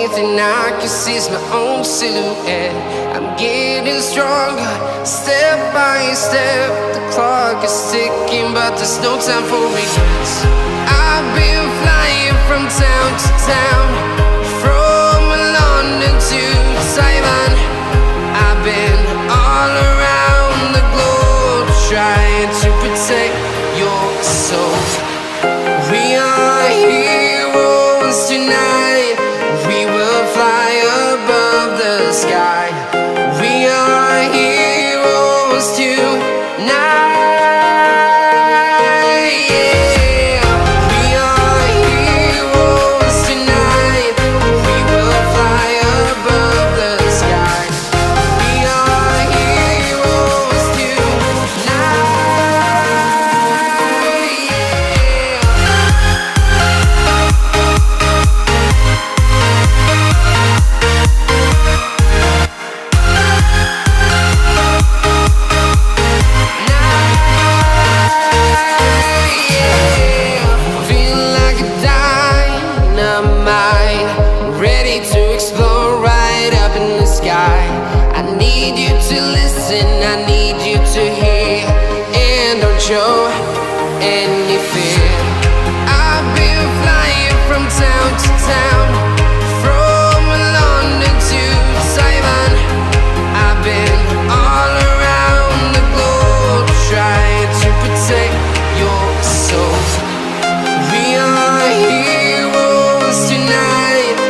only thing I can see is my own silhouette. I'm getting stronger, step by step. The clock is ticking, but there's no time for regrets. I've been flying from town to town, from London to Taiwan. I've been all around the globe, trying to protect your soul. We are heroes tonight. We will fly above the sky. We are heroes tonight. Yeah. We are heroes tonight. We will fly above the sky. We are heroes tonight. Feel like a dynamite, ready to explode right up in the sky. I need you to listen, I need you to hear, and don't show any